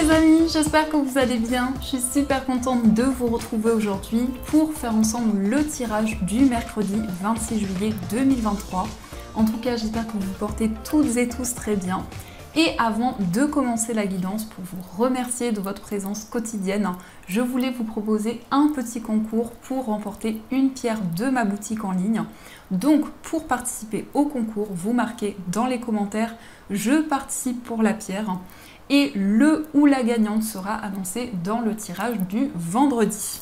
les amis, j'espère que vous allez bien. Je suis super contente de vous retrouver aujourd'hui pour faire ensemble le tirage du mercredi 26 juillet 2023. En tout cas, j'espère que vous vous portez toutes et tous très bien. Et avant de commencer la guidance, pour vous remercier de votre présence quotidienne, je voulais vous proposer un petit concours pour remporter une pierre de ma boutique en ligne. Donc, pour participer au concours, vous marquez dans les commentaires « Je participe pour la pierre » et le ou la gagnante sera annoncé dans le tirage du vendredi.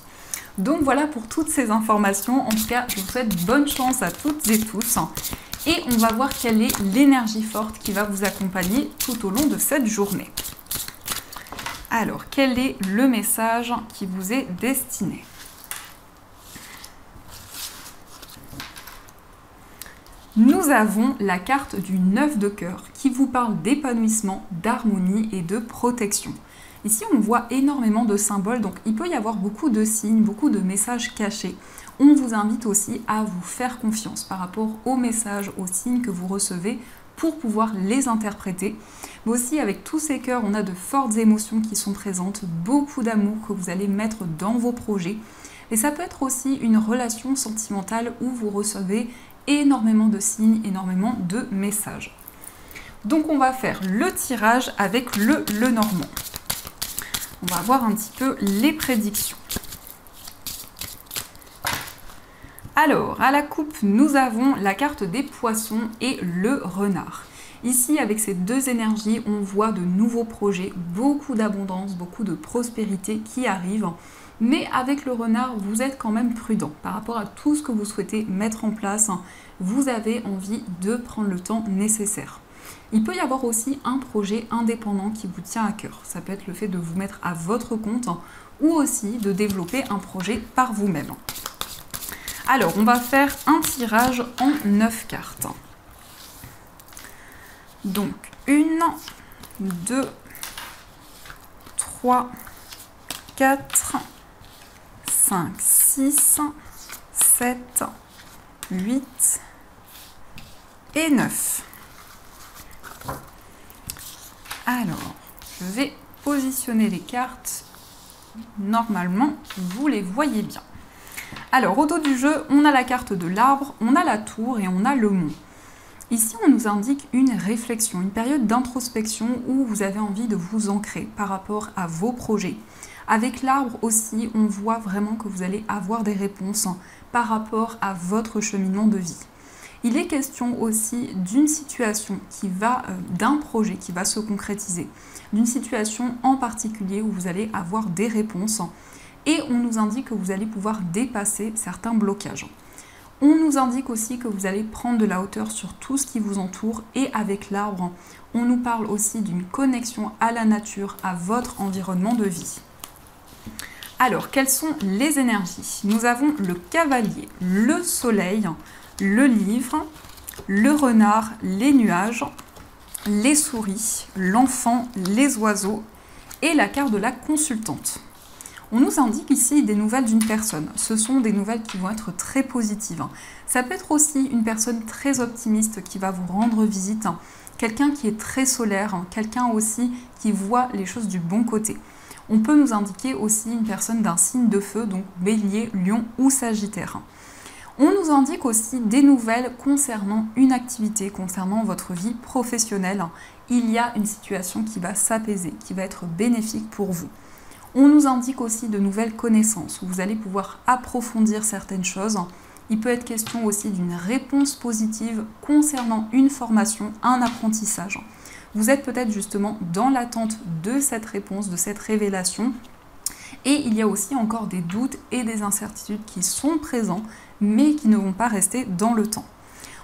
Donc voilà pour toutes ces informations. En tout cas, je vous souhaite bonne chance à toutes et tous. Et on va voir quelle est l'énergie forte qui va vous accompagner tout au long de cette journée. Alors, quel est le message qui vous est destiné ? Nous avons la carte du 9 de cœur qui vous parle d'épanouissement, d'harmonie et de protection. Ici, on voit énormément de symboles, donc il peut y avoir beaucoup de signes, beaucoup de messages cachés. On vous invite aussi à vous faire confiance par rapport aux messages, aux signes que vous recevez pour pouvoir les interpréter. Mais aussi, avec tous ces cœurs, on a de fortes émotions qui sont présentes, beaucoup d'amour que vous allez mettre dans vos projets. Et ça peut être aussi une relation sentimentale où vous recevez énormément de signes, énormément de messages. Donc on va faire le tirage avec le Lenormand. On va voir un petit peu les prédictions. Alors, à la coupe, nous avons la carte des poissons et le renard. Ici, avec ces deux énergies, on voit de nouveaux projets, beaucoup d'abondance, beaucoup de prospérité qui arrivent. Mais avec le renard, vous êtes quand même prudent par rapport à tout ce que vous souhaitez mettre en place. Vous avez envie de prendre le temps nécessaire. Il peut y avoir aussi un projet indépendant qui vous tient à cœur. Ça peut être le fait de vous mettre à votre compte ou aussi de développer un projet par vous-même. Alors, on va faire un tirage en 9 cartes. Donc, 1, 2, 3, 4, 5, 6, 7, 8 et 9. Alors, je vais positionner les cartes. Normalement, vous les voyez bien. Alors, au dos du jeu, on a la carte de l'arbre, on a la tour et on a le mont. Ici, on nous indique une réflexion, une période d'introspection où vous avez envie de vous ancrer par rapport à vos projets. Avec l'arbre aussi, on voit vraiment que vous allez avoir des réponses par rapport à votre cheminement de vie. Il est question aussi d'une situation d'un projet qui va se concrétiser, d'une situation en particulier où vous allez avoir des réponses et on nous indique que vous allez pouvoir dépasser certains blocages. On nous indique aussi que vous allez prendre de la hauteur sur tout ce qui vous entoure et avec l'arbre, on nous parle aussi d'une connexion à la nature, à votre environnement de vie. Alors, quelles sont les énergies? Nous avons le cavalier, le soleil, le livre, le renard, les nuages, les souris, l'enfant, les oiseaux et la carte de la consultante. On nous indique ici des nouvelles d'une personne. Ce sont des nouvelles qui vont être très positives. Ça peut être aussi une personne très optimiste qui va vous rendre visite, quelqu'un qui est très solaire, quelqu'un aussi qui voit les choses du bon côté. On peut nous indiquer aussi une personne d'un signe de feu, donc bélier, lion ou sagittaire. On nous indique aussi des nouvelles concernant une activité, concernant votre vie professionnelle. Il y a une situation qui va s'apaiser, qui va être bénéfique pour vous. On nous indique aussi de nouvelles connaissances, où vous allez pouvoir approfondir certaines choses. Il peut être question aussi d'une réponse positive concernant une formation, un apprentissage. Vous êtes peut-être justement dans l'attente de cette réponse, de cette révélation. Et il y a aussi encore des doutes et des incertitudes qui sont présents, mais qui ne vont pas rester dans le temps.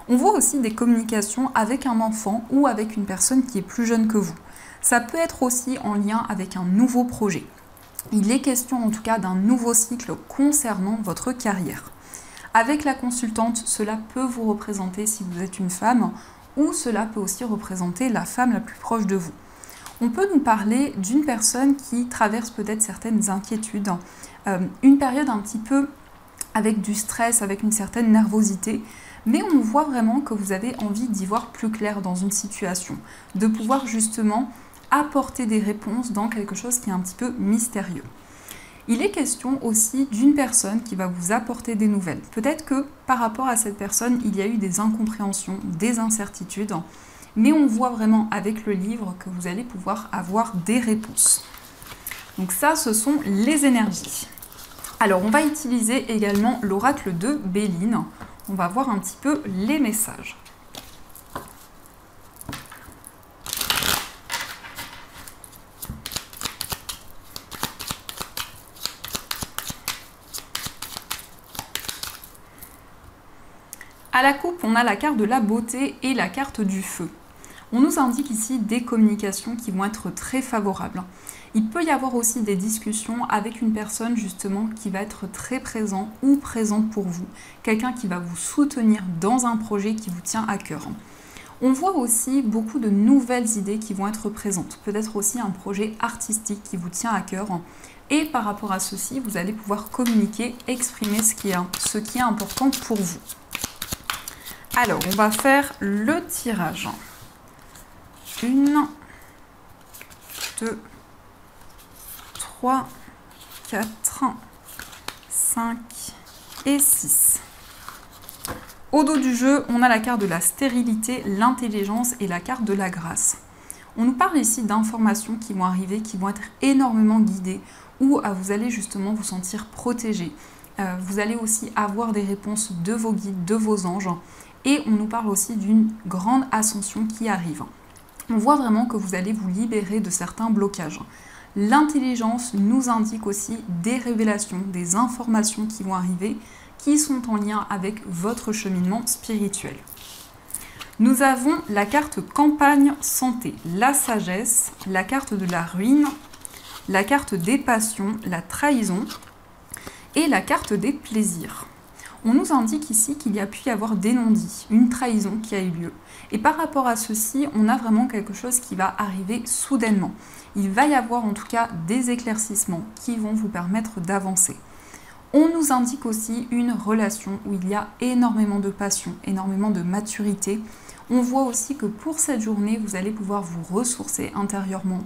On voit aussi des communications avec un enfant ou avec une personne qui est plus jeune que vous. Ça peut être aussi en lien avec un nouveau projet. Il est question en tout cas d'un nouveau cycle concernant votre carrière. Avec la consultante, cela peut vous représenter si vous êtes une femme ou cela peut aussi représenter la femme la plus proche de vous. On peut nous parler d'une personne qui traverse peut-être certaines inquiétudes, une période un petit peu avec du stress, avec une certaine nervosité, mais on voit vraiment que vous avez envie d'y voir plus clair dans une situation, de pouvoir justement apporter des réponses dans quelque chose qui est un petit peu mystérieux. Il est question aussi d'une personne qui va vous apporter des nouvelles. Peut-être que par rapport à cette personne, il y a eu des incompréhensions, des incertitudes, mais on voit vraiment avec le livre que vous allez pouvoir avoir des réponses. Donc ça, ce sont les énergies. Alors, on va utiliser également l'oracle de Béline. On va voir un petit peu les messages. À la coupe, on a la carte de la beauté et la carte du feu. On nous indique ici des communications qui vont être très favorables. Il peut y avoir aussi des discussions avec une personne justement qui va être très présent ou présente pour vous. Quelqu'un qui va vous soutenir dans un projet qui vous tient à cœur. On voit aussi beaucoup de nouvelles idées qui vont être présentes. Peut-être aussi un projet artistique qui vous tient à cœur. Et par rapport à ceci, vous allez pouvoir communiquer, exprimer ce qui est important pour vous. Alors, on va faire le tirage. 1, 2, 3, 4, 5 et 6. Au dos du jeu, on a la carte de la stérilité, l'intelligence et la carte de la grâce. On nous parle ici d'informations qui vont arriver, qui vont être énormément guidées, où vous allez justement vous sentir protégé. Vous allez aussi avoir des réponses de vos guides, de vos anges. Et on nous parle aussi d'une grande ascension qui arrive. On voit vraiment que vous allez vous libérer de certains blocages. L'intelligence nous indique aussi des révélations, des informations qui vont arriver, qui sont en lien avec votre cheminement spirituel. Nous avons la carte campagne santé, la sagesse, la carte de la ruine, la carte des passions, la trahison et la carte des plaisirs. On nous indique ici qu'il y a pu y avoir des non-dits, une trahison qui a eu lieu. Et par rapport à ceci, on a vraiment quelque chose qui va arriver soudainement. Il va y avoir en tout cas des éclaircissements qui vont vous permettre d'avancer. On nous indique aussi une relation où il y a énormément de passion, énormément de maturité. On voit aussi que pour cette journée, vous allez pouvoir vous ressourcer intérieurement.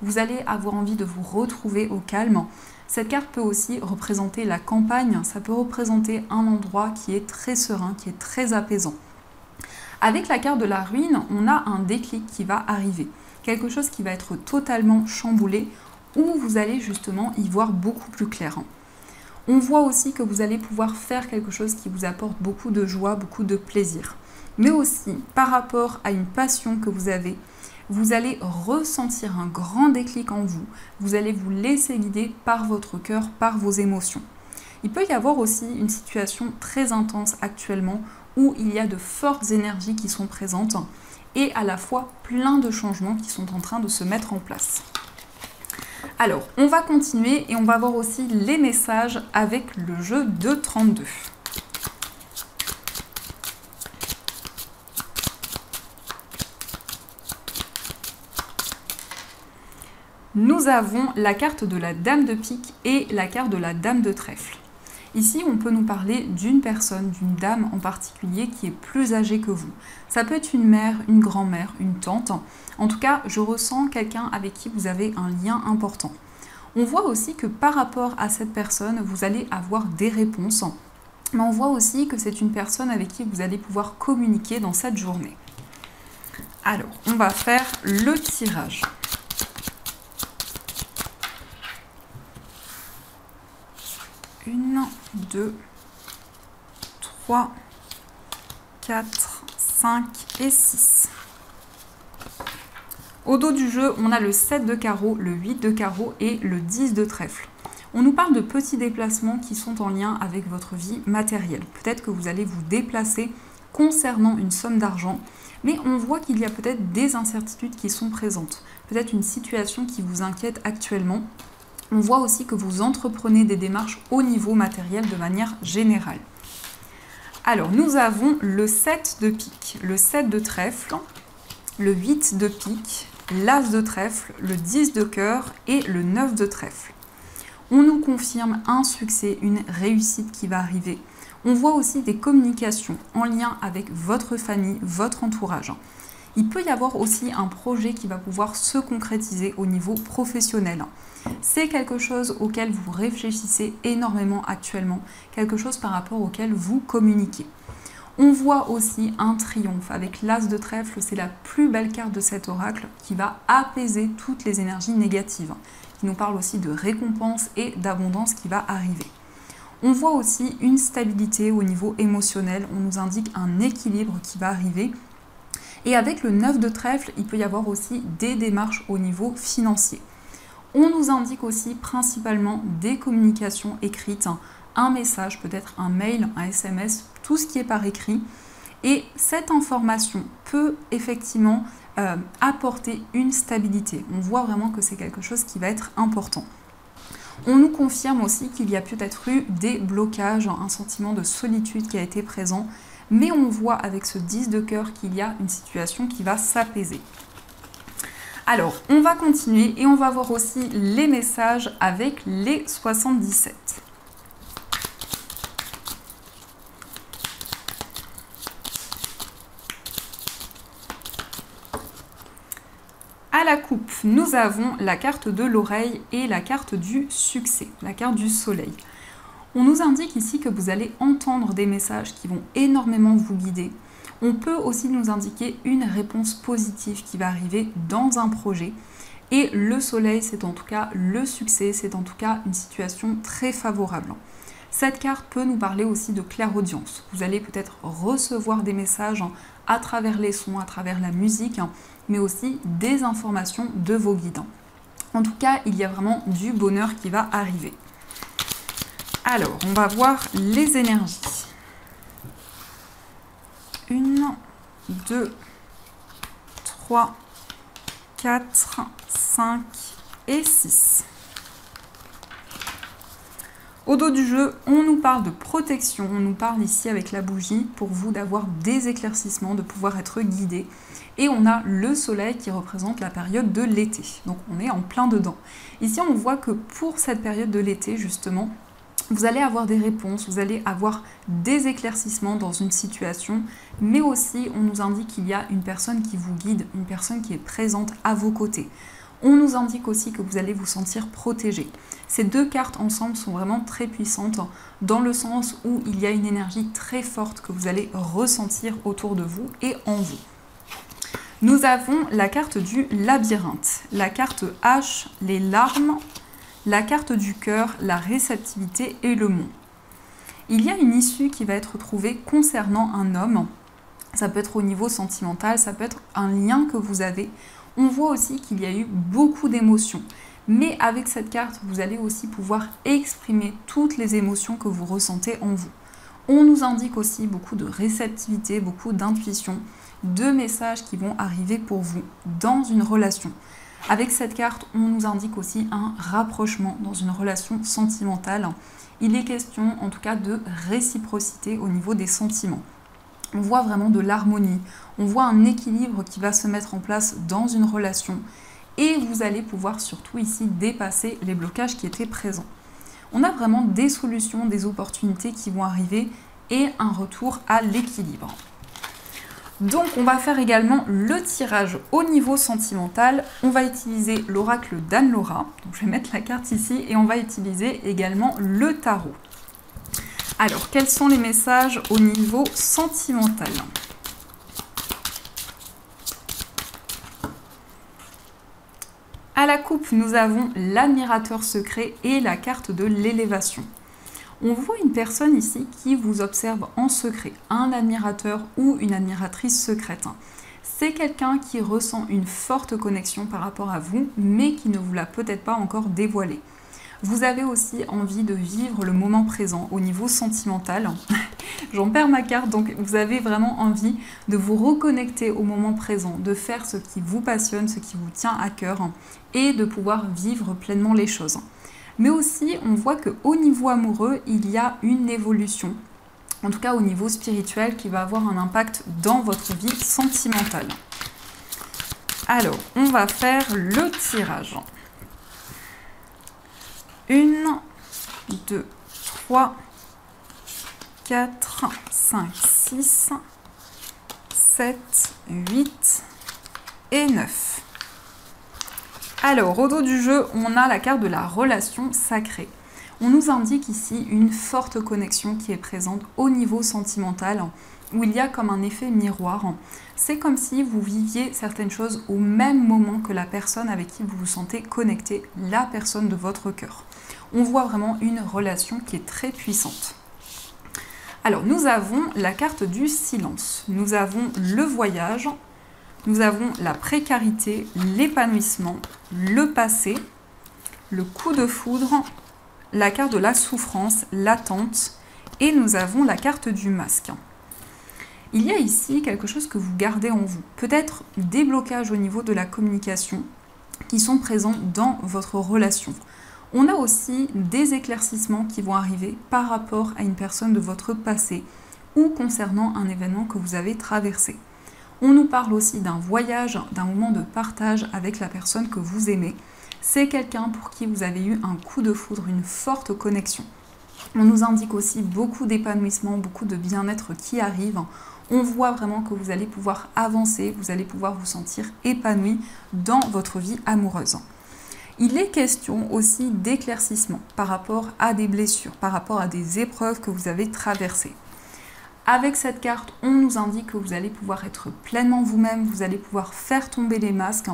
Vous allez avoir envie de vous retrouver au calme. Cette carte peut aussi représenter la campagne, ça peut représenter un endroit qui est très serein, qui est très apaisant. Avec la carte de la ruine, on a un déclic qui va arriver. Quelque chose qui va être totalement chamboulé, où vous allez justement y voir beaucoup plus clair. On voit aussi que vous allez pouvoir faire quelque chose qui vous apporte beaucoup de joie, beaucoup de plaisir. Mais aussi, par rapport à une passion que vous avez, vous allez ressentir un grand déclic en vous. Vous allez vous laisser guider par votre cœur, par vos émotions. Il peut y avoir aussi une situation très intense actuellement où il y a de fortes énergies qui sont présentes et à la fois plein de changements qui sont en train de se mettre en place. Alors, on va continuer et on va voir aussi les messages avec le jeu de 32. Nous avons la carte de la dame de pique et la carte de la dame de trèfle. Ici, on peut nous parler d'une personne, d'une dame en particulier qui est plus âgée que vous. Ça peut être une mère, une grand-mère, une tante. En tout cas, je ressens quelqu'un avec qui vous avez un lien important. On voit aussi que par rapport à cette personne, vous allez avoir des réponses. Mais on voit aussi que c'est une personne avec qui vous allez pouvoir communiquer dans cette journée. Alors, on va faire le tirage. 1, 2, 3, 4, 5 et 6. Au dos du jeu, on a le 7 de carreau, le 8 de carreau et le 10 de trèfle. On nous parle de petits déplacements qui sont en lien avec votre vie matérielle. Peut-être que vous allez vous déplacer concernant une somme d'argent, mais on voit qu'il y a peut-être des incertitudes qui sont présentes. Peut-être une situation qui vous inquiète actuellement. On voit aussi que vous entreprenez des démarches au niveau matériel de manière générale. Alors, nous avons le 7 de pique, le 7 de trèfle, le 8 de pique, l'as de trèfle, le 10 de cœur et le 9 de trèfle. On nous confirme un succès, une réussite qui va arriver. On voit aussi des communications en lien avec votre famille, votre entourage. Il peut y avoir aussi un projet qui va pouvoir se concrétiser au niveau professionnel. C'est quelque chose auquel vous réfléchissez énormément actuellement, quelque chose par rapport auquel vous communiquez. On voit aussi un triomphe avec l'as de trèfle, c'est la plus belle carte de cet oracle qui va apaiser toutes les énergies négatives, qui nous parle aussi de récompense et d'abondance qui va arriver. On voit aussi une stabilité au niveau émotionnel, on nous indique un équilibre qui va arriver. Et avec le 9 de trèfle, il peut y avoir aussi des démarches au niveau financier. On nous indique aussi principalement des communications écrites, un message, peut-être un mail, un SMS, tout ce qui est par écrit. Et cette information peut effectivement apporter une stabilité. On voit vraiment que c'est quelque chose qui va être important. On nous confirme aussi qu'il y a peut-être eu des blocages, un sentiment de solitude qui a été présent. Mais on voit avec ce 10 de cœur qu'il y a une situation qui va s'apaiser. Alors, on va continuer et on va voir aussi les messages avec les 77. À la coupe, nous avons la carte de l'oreille et la carte du succès, la carte du soleil. On nous indique ici que vous allez entendre des messages qui vont énormément vous guider. On peut aussi nous indiquer une réponse positive qui va arriver dans un projet. Et le soleil, c'est en tout cas le succès, c'est en tout cas une situation très favorable. Cette carte peut nous parler aussi de clairaudience. Vous allez peut-être recevoir des messages à travers les sons, à travers la musique, mais aussi des informations de vos guides. En tout cas, il y a vraiment du bonheur qui va arriver. Alors, on va voir les énergies. 1, 2, 3, 4, 5 et 6. Au dos du jeu, on nous parle de protection, on nous parle ici avec la bougie pour vous d'avoir des éclaircissements, de pouvoir être guidé. Et on a le soleil qui représente la période de l'été. Donc on est en plein dedans. Ici, on voit que pour cette période de l'été, justement, vous allez avoir des réponses, vous allez avoir des éclaircissements dans une situation, mais aussi on nous indique qu'il y a une personne qui vous guide, une personne qui est présente à vos côtés. On nous indique aussi que vous allez vous sentir protégé. Ces deux cartes ensemble sont vraiment très puissantes dans le sens où il y a une énergie très forte que vous allez ressentir autour de vous et en vous. Nous avons la carte du labyrinthe, la carte H, les larmes, la carte du cœur, la réceptivité et le mont. Il y a une issue qui va être trouvée concernant un homme. Ça peut être au niveau sentimental, ça peut être un lien que vous avez. On voit aussi qu'il y a eu beaucoup d'émotions. Mais avec cette carte, vous allez aussi pouvoir exprimer toutes les émotions que vous ressentez en vous. On nous indique aussi beaucoup de réceptivité, beaucoup d'intuition, de messages qui vont arriver pour vous dans une relation. Avec cette carte, on nous indique aussi un rapprochement dans une relation sentimentale. Il est question en tout cas de réciprocité au niveau des sentiments. On voit vraiment de l'harmonie, on voit un équilibre qui va se mettre en place dans une relation et vous allez pouvoir surtout ici dépasser les blocages qui étaient présents. On a vraiment des solutions, des opportunités qui vont arriver et un retour à l'équilibre. Donc on va faire également le tirage au niveau sentimental. On va utiliser l'oracle d'Anne-Laura. Donc je vais mettre la carte ici et on va utiliser également le tarot. Alors, quels sont les messages au niveau sentimental ? À la coupe, nous avons l'admirateur secret et la carte de l'élévation. On voit une personne ici qui vous observe en secret, un admirateur ou une admiratrice secrète. C'est quelqu'un qui ressent une forte connexion par rapport à vous, mais qui ne vous l'a peut-être pas encore dévoilé. Vous avez aussi envie de vivre le moment présent au niveau sentimental. J'en perds ma carte, donc vous avez vraiment envie de vous reconnecter au moment présent, de faire ce qui vous passionne, ce qui vous tient à cœur et de pouvoir vivre pleinement les choses. Mais aussi, on voit qu'au niveau amoureux, il y a une évolution, en tout cas au niveau spirituel, qui va avoir un impact dans votre vie sentimentale. Alors, on va faire le tirage. 1, 2, 3, 4, 5, 6, 7, 8, et 9. Alors, au dos du jeu, on a la carte de la relation sacrée. On nous indique ici une forte connexion qui est présente au niveau sentimental, où il y a comme un effet miroir. C'est comme si vous viviez certaines choses au même moment que la personne avec qui vous vous sentez connecté, la personne de votre cœur. On voit vraiment une relation qui est très puissante. Alors, nous avons la carte du silence, nous avons le voyage, nous avons la précarité, l'épanouissement, le passé, le coup de foudre, la carte de la souffrance, l'attente, et nous avons la carte du masque. Il y a ici quelque chose que vous gardez en vous, peut-être des blocages au niveau de la communication qui sont présents dans votre relation. On a aussi des éclaircissements qui vont arriver par rapport à une personne de votre passé ou concernant un événement que vous avez traversé. On nous parle aussi d'un voyage, d'un moment de partage avec la personne que vous aimez. C'est quelqu'un pour qui vous avez eu un coup de foudre, une forte connexion. On nous indique aussi beaucoup d'épanouissement, beaucoup de bien-être qui arrive. On voit vraiment que vous allez pouvoir avancer, vous allez pouvoir vous sentir épanoui dans votre vie amoureuse. Il est question aussi d'éclaircissement par rapport à des blessures, par rapport à des épreuves que vous avez traversées. Avec cette carte, on nous indique que vous allez pouvoir être pleinement vous-même, vous allez pouvoir faire tomber les masques,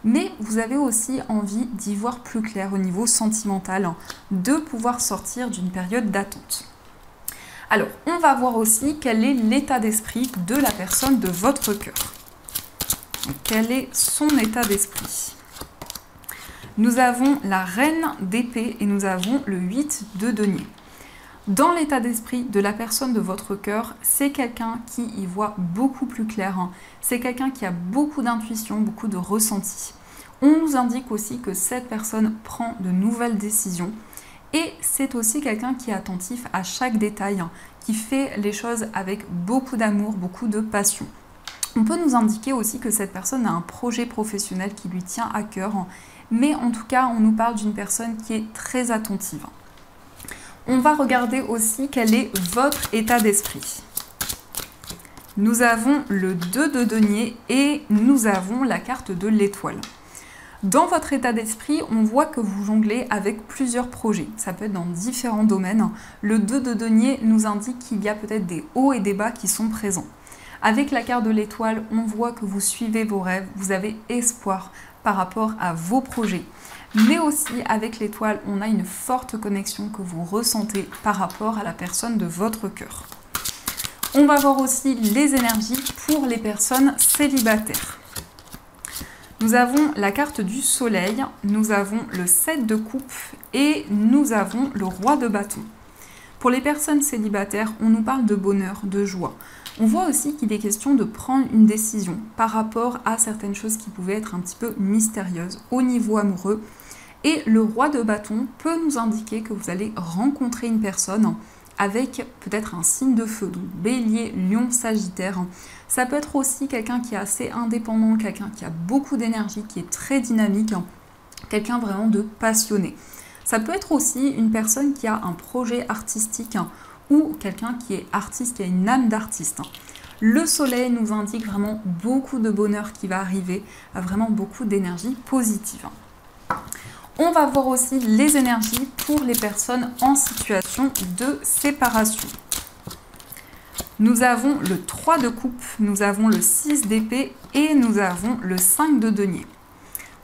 mais vous avez aussi envie d'y voir plus clair au niveau sentimental, de pouvoir sortir d'une période d'attente. Alors, on va voir aussi quel est l'état d'esprit de la personne de votre cœur. Quel est son état d'esprit? Nous avons la reine d'épée et nous avons le 8 de denier. Dans l'état d'esprit de la personne de votre cœur, c'est quelqu'un qui y voit beaucoup plus clair. C'est quelqu'un qui a beaucoup d'intuition, beaucoup de ressenti. On nous indique aussi que cette personne prend de nouvelles décisions. Et c'est aussi quelqu'un qui est attentif à chaque détail, qui fait les choses avec beaucoup d'amour, beaucoup de passion. On peut nous indiquer aussi que cette personne a un projet professionnel qui lui tient à cœur, mais en tout cas, on nous parle d'une personne qui est très attentive. On va regarder aussi quel est votre état d'esprit. Nous avons le 2 de denier et nous avons la carte de l'étoile. Dans votre état d'esprit, on voit que vous jonglez avec plusieurs projets. Ça peut être dans différents domaines. Le 2 de denier nous indique qu'il y a peut-être des hauts et des bas qui sont présents. Avec la carte de l'étoile, on voit que vous suivez vos rêves, vous avez espoir par rapport à vos projets. Mais aussi avec l'étoile, on a une forte connexion que vous ressentez par rapport à la personne de votre cœur. On va voir aussi les énergies pour les personnes célibataires. Nous avons la carte du soleil, nous avons le 7 de coupe et nous avons le roi de bâton. Pour les personnes célibataires, on nous parle de bonheur, de joie. On voit aussi qu'il est question de prendre une décision par rapport à certaines choses qui pouvaient être un petit peu mystérieuses au niveau amoureux. Et le roi de bâton peut nous indiquer que vous allez rencontrer une personne avec peut-être un signe de feu, donc bélier, lion, sagittaire. Ça peut être aussi quelqu'un qui est assez indépendant, quelqu'un qui a beaucoup d'énergie, qui est très dynamique, quelqu'un vraiment de passionné. Ça peut être aussi une personne qui a un projet artistique ou quelqu'un qui est artiste, qui a une âme d'artiste. Le soleil nous indique vraiment beaucoup de bonheur qui va arriver, vraiment beaucoup d'énergie positive. On va voir aussi les énergies pour les personnes en situation de séparation. Nous avons le 3 de coupe, nous avons le 6 d'épée et nous avons le 5 de denier.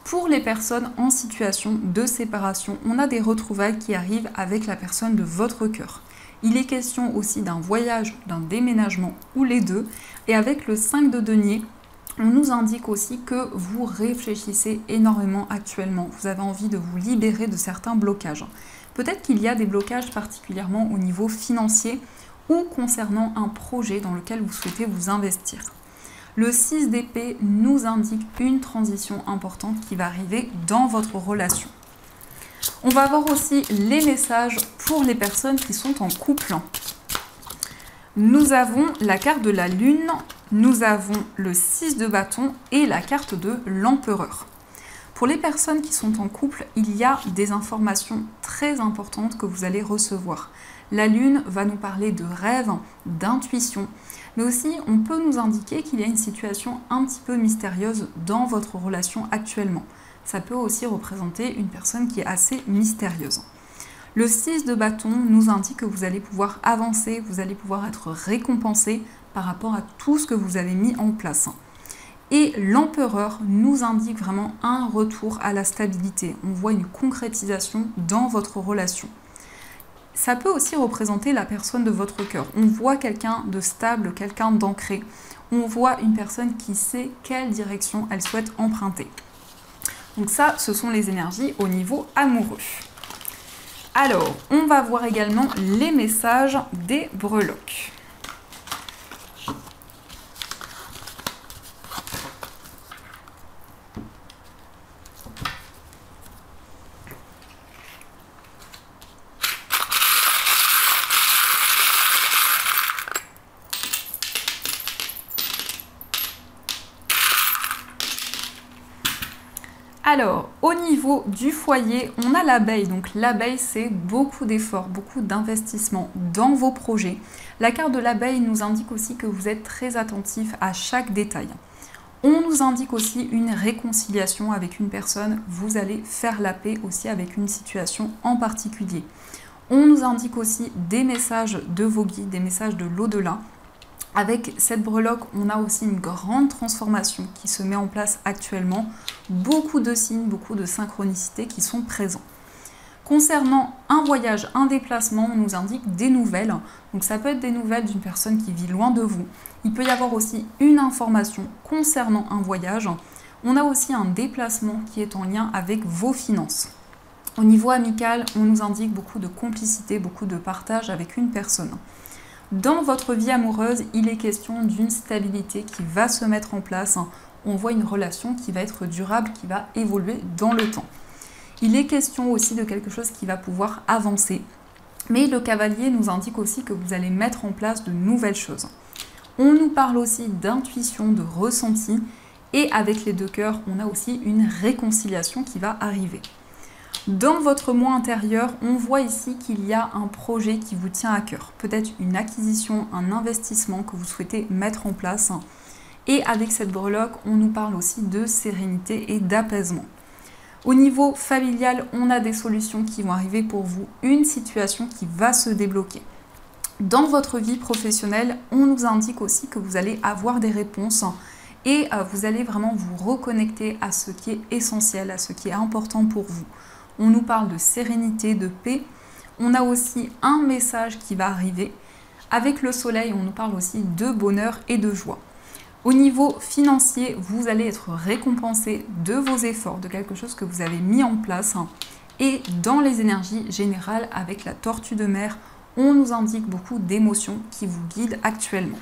Pour les personnes en situation de séparation, on a des retrouvailles qui arrivent avec la personne de votre cœur. Il est question aussi d'un voyage, d'un déménagement ou les deux. Et avec le 5 de denier, on nous indique aussi que vous réfléchissez énormément actuellement. Vous avez envie de vous libérer de certains blocages. Peut-être qu'il y a des blocages particulièrement au niveau financier ou concernant un projet dans lequel vous souhaitez vous investir. Le 6 d'épée nous indique une transition importante qui va arriver dans votre relation. On va voir aussi les messages pour les personnes qui sont en couple. Nous avons la carte de la lune, nous avons le 6 de bâton et la carte de l'empereur. Pour les personnes qui sont en couple, il y a des informations très importantes que vous allez recevoir. La lune va nous parler de rêve, d'intuition, mais aussi on peut nous indiquer qu'il y a une situation un petit peu mystérieuse dans votre relation actuellement. Ça peut aussi représenter une personne qui est assez mystérieuse. Le 6 de bâton nous indique que vous allez pouvoir avancer, vous allez pouvoir être récompensé par rapport à tout ce que vous avez mis en place. Et l'empereur nous indique vraiment un retour à la stabilité. On voit une concrétisation dans votre relation. Ça peut aussi représenter la personne de votre cœur. On voit quelqu'un de stable, quelqu'un d'ancré. On voit une personne qui sait quelle direction elle souhaite emprunter. Donc ça, ce sont les énergies au niveau amoureux. Alors, on va voir également les messages des breloques. Alors, au niveau du foyer, on a l'abeille. Donc l'abeille, c'est beaucoup d'efforts, beaucoup d'investissement dans vos projets. La carte de l'abeille nous indique aussi que vous êtes très attentif à chaque détail. On nous indique aussi une réconciliation avec une personne. Vous allez faire la paix aussi avec une situation en particulier. On nous indique aussi des messages de vos guides, des messages de l'au-delà. Avec cette breloque, on a aussi une grande transformation qui se met en place actuellement. Beaucoup de signes, beaucoup de synchronicités qui sont présents. Concernant un voyage, un déplacement, on nous indique des nouvelles. Donc ça peut être des nouvelles d'une personne qui vit loin de vous. Il peut y avoir aussi une information concernant un voyage. On a aussi un déplacement qui est en lien avec vos finances. Au niveau amical, on nous indique beaucoup de complicité, beaucoup de partage avec une personne. Dans votre vie amoureuse, il est question d'une stabilité qui va se mettre en place. On voit une relation qui va être durable, qui va évoluer dans le temps. Il est question aussi de quelque chose qui va pouvoir avancer. Mais le cavalier nous indique aussi que vous allez mettre en place de nouvelles choses. On nous parle aussi d'intuition, de ressenti. Et avec les deux cœurs, on a aussi une réconciliation qui va arriver. Dans votre moi intérieur, on voit ici qu'il y a un projet qui vous tient à cœur. Peut-être une acquisition, un investissement que vous souhaitez mettre en place. Et avec cette breloque, on nous parle aussi de sérénité et d'apaisement. Au niveau familial, on a des solutions qui vont arriver pour vous, une situation qui va se débloquer. Dans votre vie professionnelle, on nous indique aussi que vous allez avoir des réponses et vous allez vraiment vous reconnecter à ce qui est essentiel, à ce qui est important pour vous. On nous parle de sérénité, de paix. On a aussi un message qui va arriver. Avec le soleil, on nous parle aussi de bonheur et de joie. Au niveau financier, vous allez être récompensé de vos efforts, de quelque chose que vous avez mis en place. Et dans les énergies générales, avec la tortue de mer, on nous indique beaucoup d'émotions qui vous guident actuellement.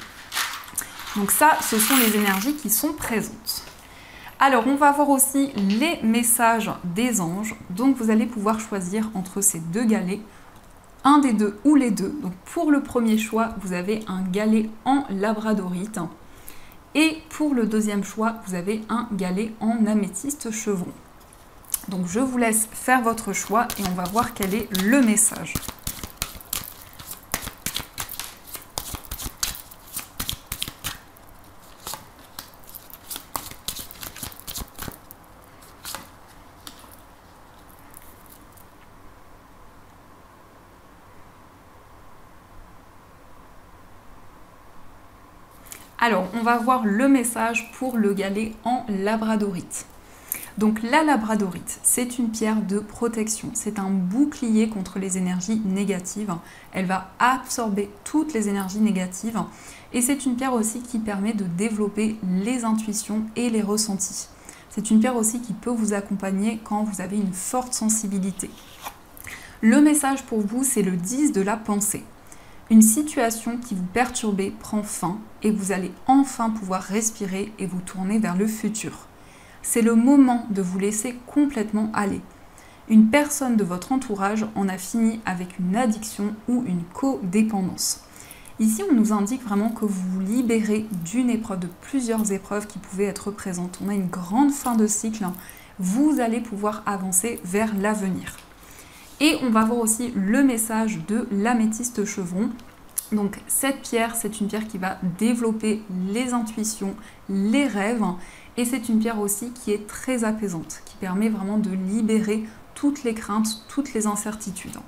Donc ça, ce sont les énergies qui sont présentes. Alors, on va voir aussi les messages des anges. Donc, vous allez pouvoir choisir entre ces deux galets, un des deux ou les deux. Donc, pour le premier choix, vous avez un galet en labradorite. Et pour le deuxième choix, vous avez un galet en améthyste chevron. Donc, je vous laisse faire votre choix et on va voir quel est le message. Alors, on va voir le message pour le galet en labradorite. Donc la labradorite, c'est une pierre de protection, c'est un bouclier contre les énergies négatives. Elle va absorber toutes les énergies négatives et c'est une pierre aussi qui permet de développer les intuitions et les ressentis. C'est une pierre aussi qui peut vous accompagner quand vous avez une forte sensibilité. Le message pour vous, c'est le 10 de la pensée. Une situation qui vous perturbait prend fin et vous allez enfin pouvoir respirer et vous tourner vers le futur. C'est le moment de vous laisser complètement aller. Une personne de votre entourage en a fini avec une addiction ou une codépendance. Ici, on nous indique vraiment que vous vous libérez d'une épreuve, de plusieurs épreuves qui pouvaient être présentes. On a une grande fin de cycle. Vous allez pouvoir avancer vers l'avenir. Et on va voir aussi le message de l'améthyste chevron. Donc cette pierre, c'est une pierre qui va développer les intuitions, les rêves, et c'est une pierre aussi qui est très apaisante, qui permet vraiment de libérer toutes les craintes, toutes les incertitudes.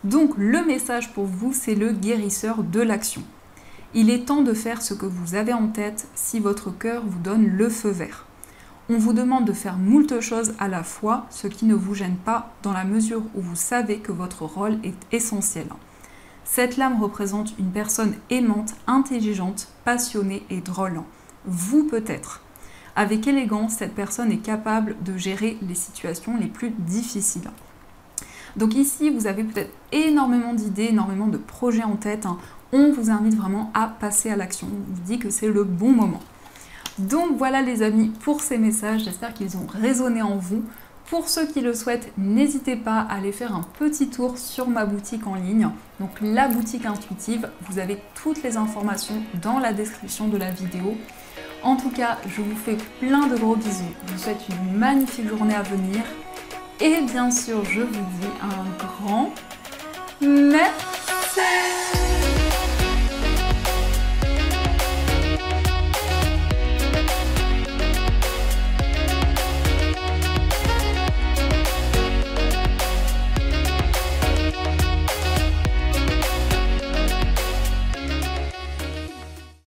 Donc le message pour vous, c'est le guérisseur de l'action. Il est temps de faire ce que vous avez en tête si votre cœur vous donne le feu vert. On vous demande de faire moult choses à la fois, ce qui ne vous gêne pas dans la mesure où vous savez que votre rôle est essentiel. Cette lame représente une personne aimante, intelligente, passionnée et drôle. Vous peut-être. Avec élégance, cette personne est capable de gérer les situations les plus difficiles. Donc ici, vous avez peut-être énormément d'idées, énormément de projets en tête. On vous invite vraiment à passer à l'action. On vous dit que c'est le bon moment. Donc voilà les amis pour ces messages, j'espère qu'ils ont résonné en vous. Pour ceux qui le souhaitent, n'hésitez pas à aller faire un petit tour sur ma boutique en ligne. Donc la boutique intuitive, vous avez toutes les informations dans la description de la vidéo. En tout cas, je vous fais plein de gros bisous. Je vous souhaite une magnifique journée à venir. Et bien sûr, je vous dis un grand merci.